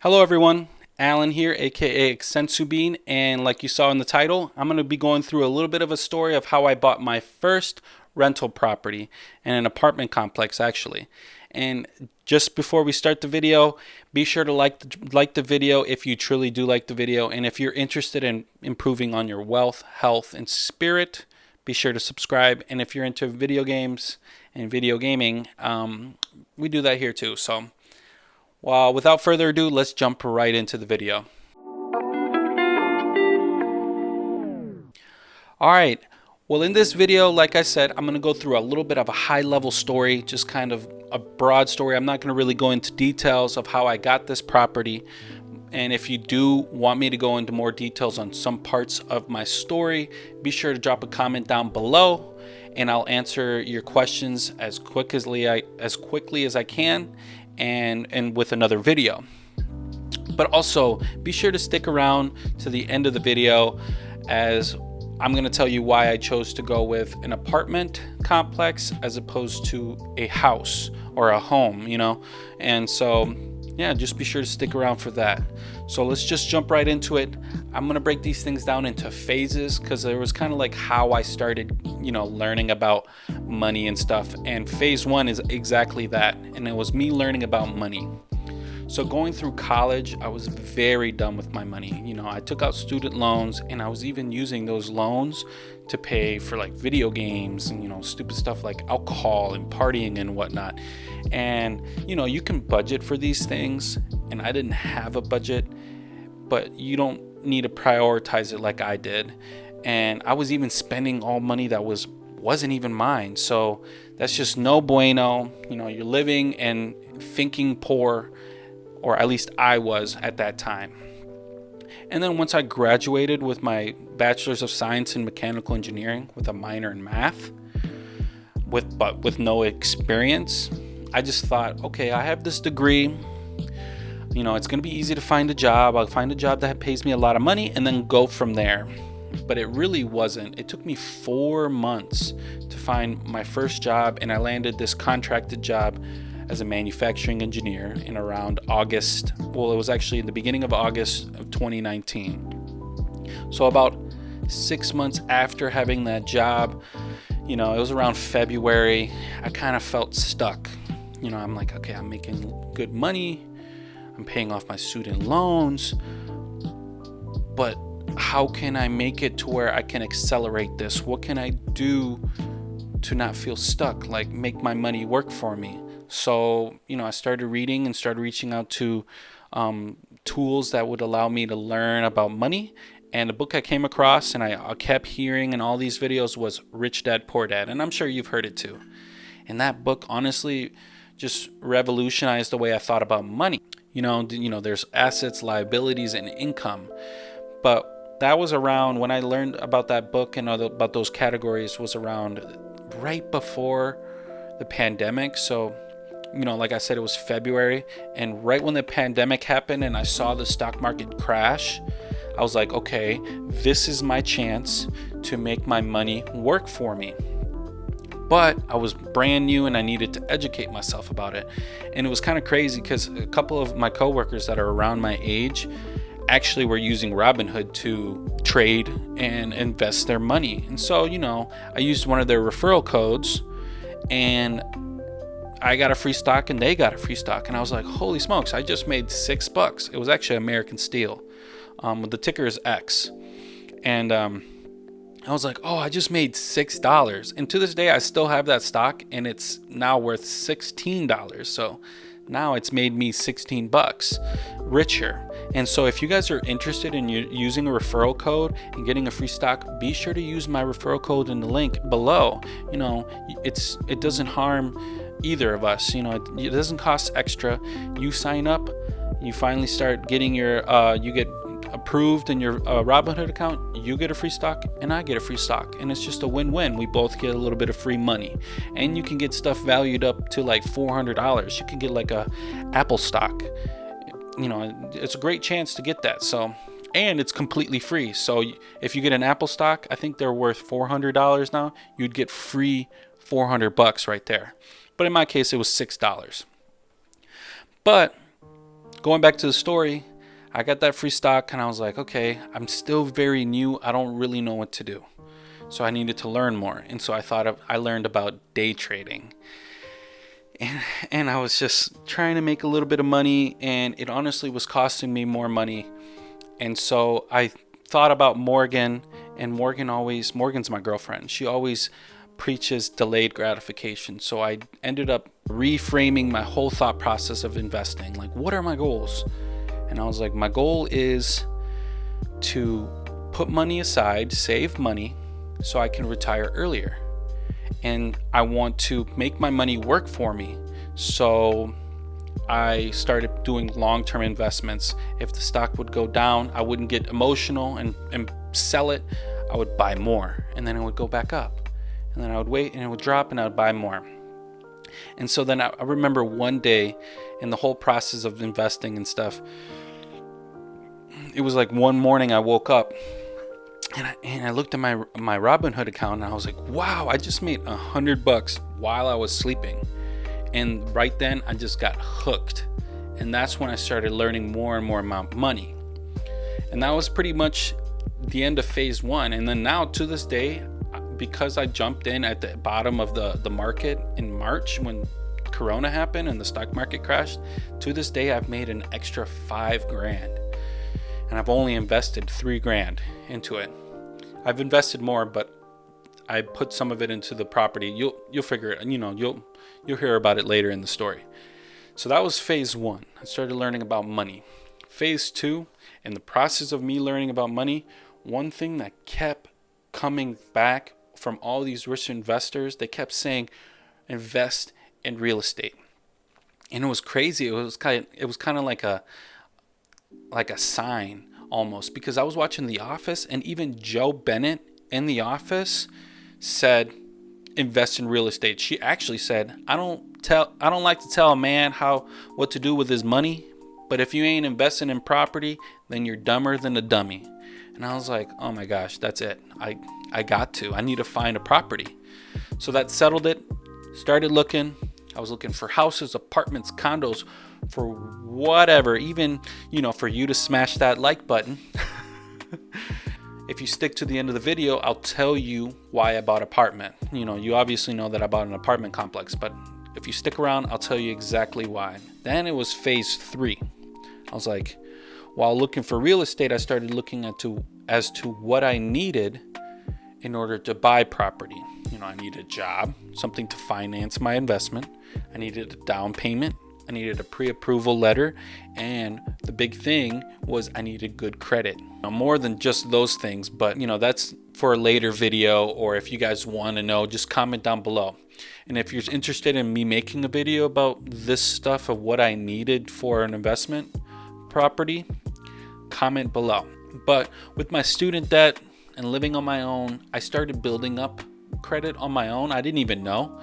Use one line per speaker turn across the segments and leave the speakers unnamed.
Hello everyone, Alan here, aka xSenzuBean, and like you saw in the title, I'm going to be going through a little bit of a story of how I bought my first rental property in an apartment complex actually. And just before we start the video, be sure to like the video if you truly do like the video, and if you're interested in improving on your wealth, health, and spirit, be sure to subscribe. And if you're into video games and video gaming, we do that here too. So well, without further ado, let's jump right into the video. All right. Well, in this video, like I said, I'm going to go through a little bit of a high-level story, just kind of a broad story. I'm not going to really go into details of how I got this property. And if you do want me to go into more details on some parts of my story, be sure to drop a comment down below and I'll answer your questions as quickly as I can and with another video. But also be sure to stick around to the end of the video, as I'm going to tell you why I chose to go with an apartment complex as opposed to a house or a home, and so yeah, just be sure to stick around for that. So let's just jump right into it. I'm going to break these things down into phases because there was kind of like how I started, learning about money and stuff. And phase one is exactly that. And it was me learning about money. So going through college, I was very dumb with my money. I took out student loans, and I was even using those loans to pay for like video games and, stupid stuff like alcohol and partying and whatnot. And, you can budget for these things, and I didn't have a budget, but you don't need to prioritize it like I did. And I was even spending all money that wasn't even mine. So that's just no bueno. You're living and thinking poor, or at least I was at that time. And then once I graduated with my Bachelor's of Science in Mechanical Engineering with a minor in math, with no experience, I just thought, okay, I have this degree. It's going to be easy to find a job. I'll find a job that pays me a lot of money and then go from there. But it really wasn't. It took me 4 months to find my first job, and I landed this contracted job as a manufacturing engineer in around August. Well, it was actually in the beginning of August of 2019. So about 6 months after having that job, it was around February, I kind of felt stuck. I'm like, okay, I'm making good money. I'm paying off my student loans. But how can I make it to where I can accelerate this? What can I do to not feel stuck? Like, make my money work for me. So, I started reading and started reaching out to tools that would allow me to learn about money. And the book I came across and I kept hearing in all these videos was Rich Dad, Poor Dad. And I'm sure you've heard it too. And that book honestly just revolutionized the way I thought about money. There's assets, liabilities, and income. But that was around when I learned about that book and about those categories was around right before the pandemic. So, like I said, it was February, and right when the pandemic happened and I saw the stock market crash, I was like, okay, this is my chance to make my money work for me. But I was brand new and I needed to educate myself about it. And it was kind of crazy because a couple of my coworkers that are around my age actually were using Robinhood to trade and invest their money. And so, I used one of their referral codes, and I got a free stock and they got a free stock. And I was like, holy smokes, I just made $6. It was actually American Steel. The ticker is X. And I was like, oh, I just made $6. And to this day, I still have that stock, and it's now worth $16. So now it's made me $16 richer. And so if you guys are interested in using a referral code and getting a free stock, be sure to use my referral code in the link below. It doesn't harm either of us. It doesn't cost extra. You sign up, you finally start getting you get approved in your Robinhood account, you get a free stock and I get a free stock, and it's just a win-win. We both get a little bit of free money, and you can get stuff valued up to like $400. You can get like a Apple stock. It's a great chance to get that. So, and it's completely free. So if you get an Apple stock, I think they're worth $400 now. You'd get free $400 right there. But in my case, it was $6. But going back to the story, I got that free stock and I was like, okay, I'm still very new. I don't really know what to do. So I needed to learn more. And so I learned about day trading. And I was just trying to make a little bit of money, and it honestly was costing me more money. And so I thought about Morgan, and Morgan's my girlfriend. She always preaches delayed gratification. So I ended up reframing my whole thought process of investing. Like, what are my goals? And I was like, my goal is to put money aside, save money, so I can retire earlier. And I want to make my money work for me. So I started doing long-term investments. If the stock would go down, I wouldn't get emotional and sell it. I would buy more, and then it would go back up. And then I would wait, and it would drop, and I would buy more. And so then I remember one day in the whole process of investing and stuff, it was like one morning I woke up, and I looked at my Robinhood account, and I was like, wow, I just made $100 while I was sleeping. And right then I just got hooked. And that's when I started learning more and more about money. And that was pretty much the end of phase one. And then now to this day, because I jumped in at the bottom of the market in March when Corona happened and the stock market crashed, to this day I've made an extra $5,000. And I've only invested $3,000 into it. I've invested more, but I put some of it into the property. You'll figure it, you'll hear about it later in the story. So that was phase one. I started learning about money. Phase two, in the process of me learning about money, one thing that kept coming back from all these rich investors, they kept saying, invest in real estate. And it was crazy. It was kind of like a sign almost, because I was watching The Office, and even Joe Bennett in The Office said, invest in real estate. She actually said, I don't like to tell a man what to do with his money, but if you ain't investing in property, then you're dumber than a dummy. And I was like, oh my gosh, that's it. I need to find a property. So that settled it. Started looking. I was looking for houses, apartments, condos, for whatever, even, for you to smash that like button. If you stick to the end of the video, I'll tell you why I bought an apartment. You obviously know that I bought an apartment complex, but if you stick around, I'll tell you exactly why. Then it was phase three. I was like, while looking for real estate, I started looking as to what I needed in order to buy property. I needed a job, something to finance my investment. I needed a down payment. I needed a pre-approval letter. And the big thing was I needed good credit. More than just those things, but that's for a later video, or if you guys want to know, just comment down below. And if you're interested in me making a video about this stuff of what I needed for an investment property, comment below. But with my student debt and living on my own, I started building up credit on my own. I didn't even know,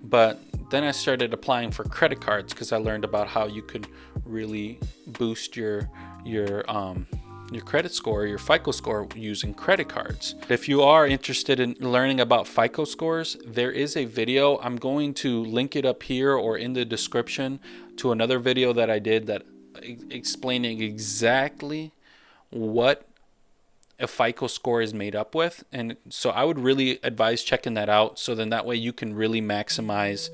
but then I started applying for credit cards because I learned about how you could really boost your credit score, your FICO score, using credit cards. If you are interested in learning about FICO scores, there is a video. I'm going to link it up here or in the description to another video that I did that explaining exactly what a FICO score is made up with. And so I would really advise checking that out, so then that way you can really maximize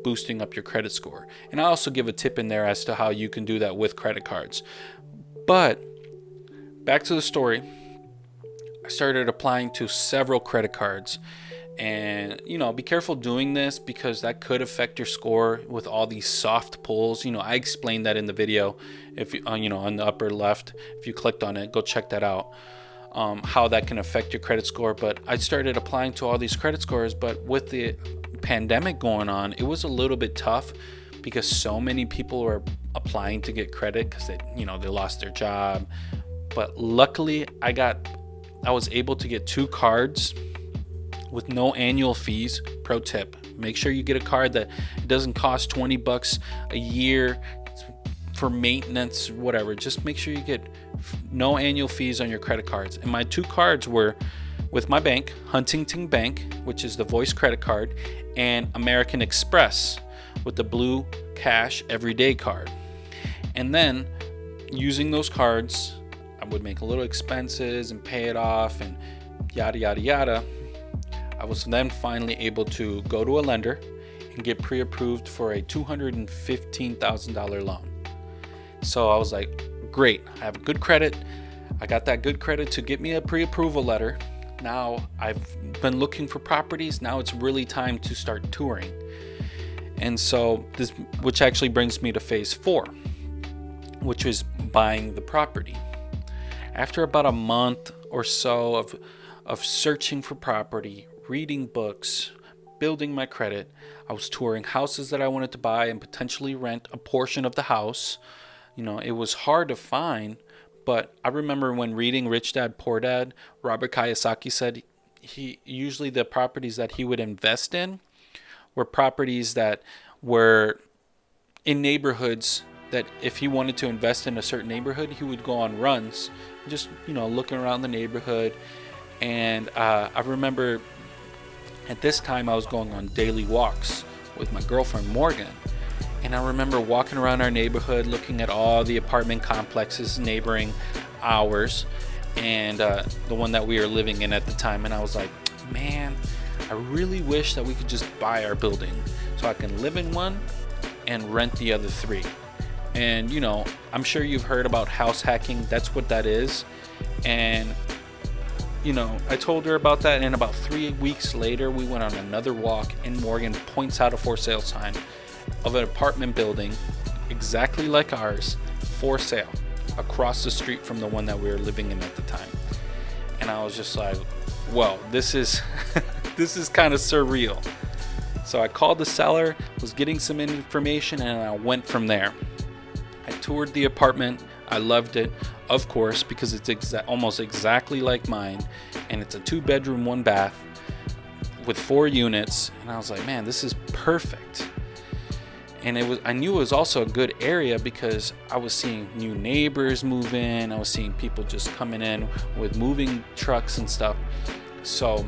boosting up your credit score. And I also give a tip in there as to how you can do that with credit cards. But back to the story, I started applying to several credit cards. And, be careful doing this because that could affect your score with all these soft pulls. I explained that in the video. If you, on the upper left, if you clicked on it, go check that out. How that can affect your credit score. But I started applying to all these credit scores, but with the pandemic going on, it was a little bit tough because so many people were applying to get credit because they lost their job. But luckily I was able to get 2 cards with no annual fees. Pro tip, make sure you get a card that it doesn't cost $20 a year for maintenance, whatever. Just make sure you get no annual fees on your credit cards. And my 2 cards were with my bank, Huntington Bank, which is the voice credit card, and American Express with the blue cash everyday card. And then using those cards, I would make a little expenses and pay it off and yada yada yada. I was then finally able to go to a lender and get pre-approved for a $215,000 loan. So I was like, great, I have good credit. I got that good credit to get me a pre-approval letter. Now I've been looking for properties. Now it's really time to start touring. And so this, which actually brings me to phase 4, which is buying the property. After about a month or so of searching for property, reading books, building my credit, I was touring houses that I wanted to buy and potentially rent a portion of the house. You know, it was hard to find, but I remember when reading Rich Dad Poor Dad, Robert Kiyosaki said he usually the properties that he would invest in were properties that were in neighborhoods that if he wanted to invest in a certain neighborhood, he would go on runs, just, you know, looking around the neighborhood. And I remember at this time I was going on daily walks with my girlfriend Morgan. And I remember walking around our neighborhood, looking at all the apartment complexes neighboring ours and the one that we were living in at the time. And I was like, man, I really wish that we could just buy our building so I can live in one and rent the other 3. And, you know, I'm sure you've heard about house hacking. That's what that is. And, you know, I told her about that. And about 3 weeks later, we went on another walk and Morgan points out a for sale sign of an apartment building exactly like ours, for sale, across the street from the one that we were living in at the time. And I was just like, whoa, this is this is kind of surreal. So I called the seller, was getting some information, and I went from there. I toured the apartment. I loved it, of course, because it's almost exactly like mine, and it's a 2-bedroom, 1 bath with 4 units. And I was like, man, this is perfect. And I knew it was also a good area because I was seeing new neighbors move in. I was seeing people just coming in with moving trucks and stuff. So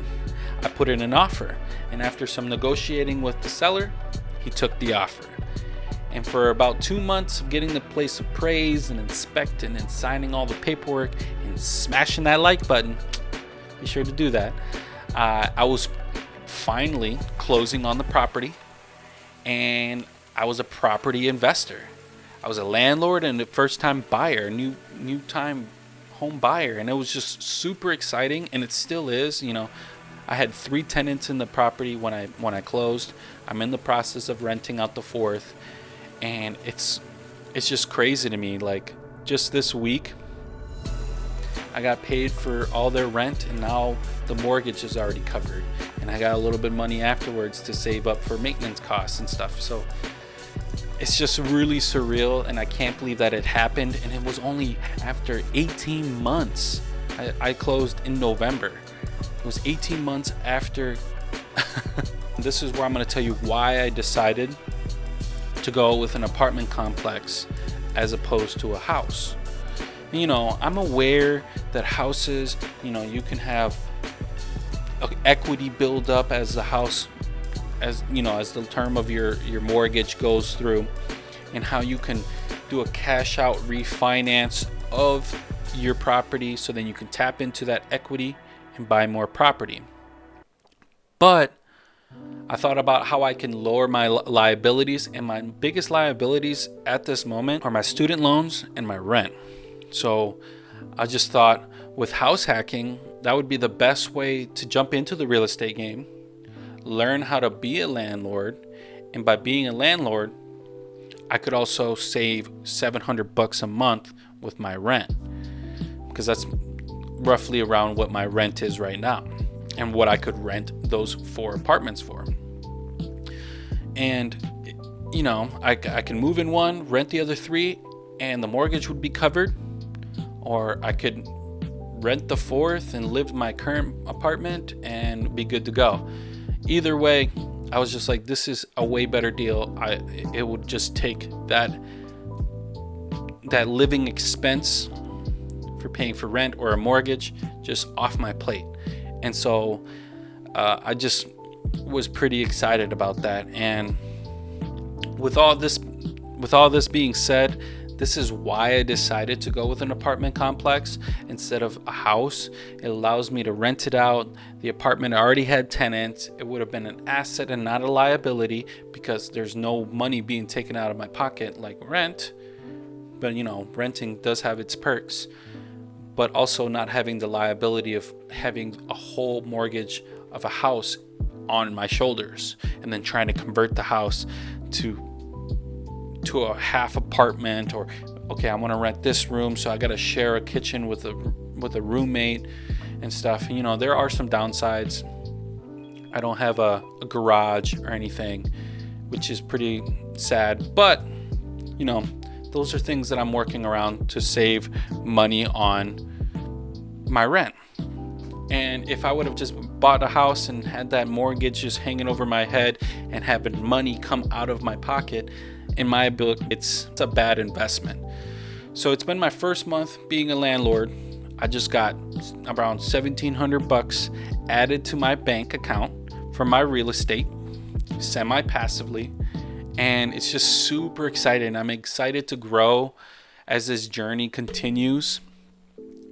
I put in an offer. And after some negotiating with the seller, he took the offer. And for about 2 months of getting the place appraised and inspecting and signing all the paperwork and smashing that like button, be sure to do that, I was finally closing on the property. And I was a property investor. I was a landlord and a first-time buyer, new time home buyer, and it was just super exciting, and it still is. You know, I had 3 tenants in the property when I closed. I'm in the process of renting out the 4th, and it's just crazy to me. Like, just this week, I got paid for all their rent, and now the mortgage is already covered, and I got a little bit of money afterwards to save up for maintenance costs and stuff. So it's just really surreal, and I can't believe that it happened. And it was only after 18 months. I closed in November. It was 18 months after. This is where I'm going to tell you why I decided to go with an apartment complex as opposed to a house. You know, I'm aware that houses, you know, you can have equity build up as the house, as you know, as the term of your mortgage goes through, and how you can do a cash out refinance of your property so then you can tap into that equity and buy more property. But I thought about how I can lower my liabilities, and my biggest liabilities at this moment are my student loans and my rent. So I just thought with house hacking, that would be the best way to jump into the real estate game, learn how to be a landlord, and by being a landlord, I could also save $700 a month with my rent, because that's roughly around what my rent is right now and what I could rent those 4 apartments for. And you know, I can move in one, rent the other 3, and the mortgage would be covered, or I could rent the 4th and live in my current apartment and be good to go. Either way, I was just like, this is a way better deal. It would just take that living expense for paying for rent or a mortgage just off my plate. And so I just was pretty excited about that. And with all this being said, This is why I decided to go with an apartment complex instead of a house. It allows me to rent it out. The apartment already had tenants. It would have been an asset and not a liability because there's no money being taken out of my pocket like rent. But you know, renting does have its perks, but also not having the liability of having a whole mortgage of a house on my shoulders and then trying to convert the house to a half apartment, or okay, I want to rent this room, so I got to share a kitchen with a roommate and stuff. You know, there are some downsides. I don't have a garage or anything, which is pretty sad, but you know, those are things that I'm working around to save money on my rent. And if I would have just bought a house and had that mortgage just hanging over my head and having money come out of my pocket, in my book, it's a bad investment. So it's been my first month being a landlord. I just got around $1,700 added to my bank account from my real estate, semi-passively. And it's just super exciting. I'm excited to grow as this journey continues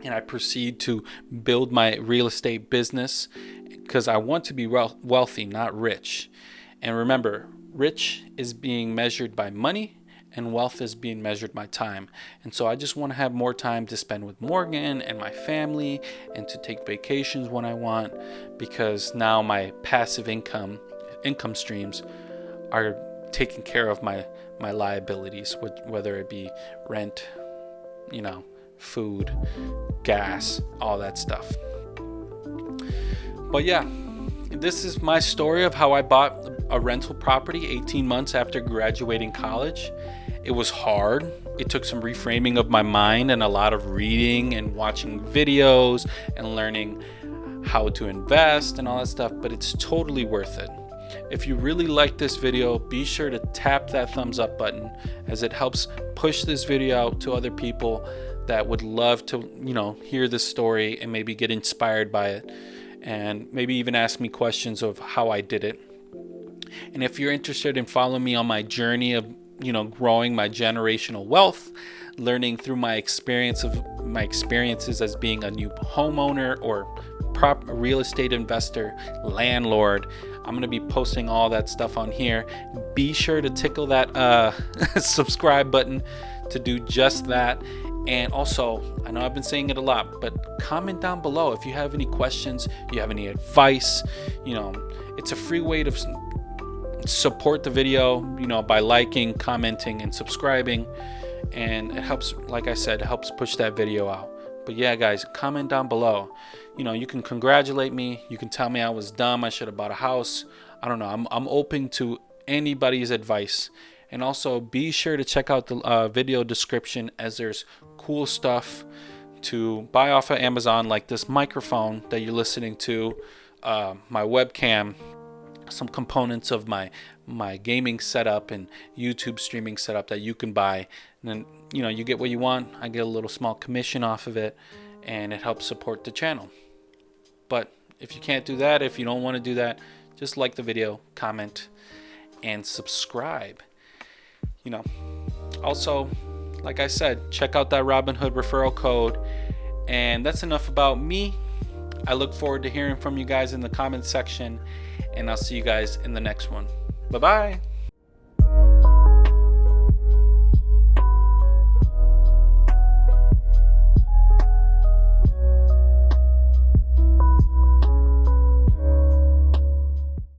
and I proceed to build my real estate business, because I want to be wealthy, not rich. And remember, rich is being measured by money and wealth is being measured by time. And so I just want to have more time to spend with Morgan and my family and to take vacations when I want, because now my passive income streams are taking care of my liabilities, whether it be rent, you know, food, gas, all that stuff. But yeah, this is my story of how I bought a rental property 18 months after graduating college. It was hard. It took some reframing of my mind and a lot of reading and watching videos and learning how to invest and all that stuff, but it's totally worth it. If you really like this video, be sure to tap that thumbs up button, as it helps push this video out to other people that would love to, you know, hear this story and maybe get inspired by it, and maybe even ask me questions of how I did it. And if you're interested in following me on my journey of, you know, growing my generational wealth, learning through my experiences as being a new homeowner or real estate investor, landlord, I'm going to be posting all that stuff on here. Be sure to tickle that subscribe button to do just that. And also, I know I've been saying it a lot, but comment down below if you have any questions, you have any advice. You know, it's a free way to support the video, you know, by liking, commenting, and subscribing. And it helps, like I said, it helps push that video out. But yeah, guys, comment down below. You know, you can congratulate me. You can tell me I was dumb, I should have bought a house. I don't know. I'm open to anybody's advice. And also be sure to check out the video description, as there's cool stuff to buy off of Amazon, like this microphone that you're listening to, my webcam, some components of my gaming setup and YouTube streaming setup that you can buy. And then, you know, you get what you want. I get a little small commission off of it, and it helps support the channel. But if you can't do that, if you don't want to do that, just like the video, comment, and subscribe. You know, also, like I said, check out that Robinhood referral code. And that's enough about me. I look forward to hearing from you guys in the comment section, and I'll see you guys in the next one. Bye-bye.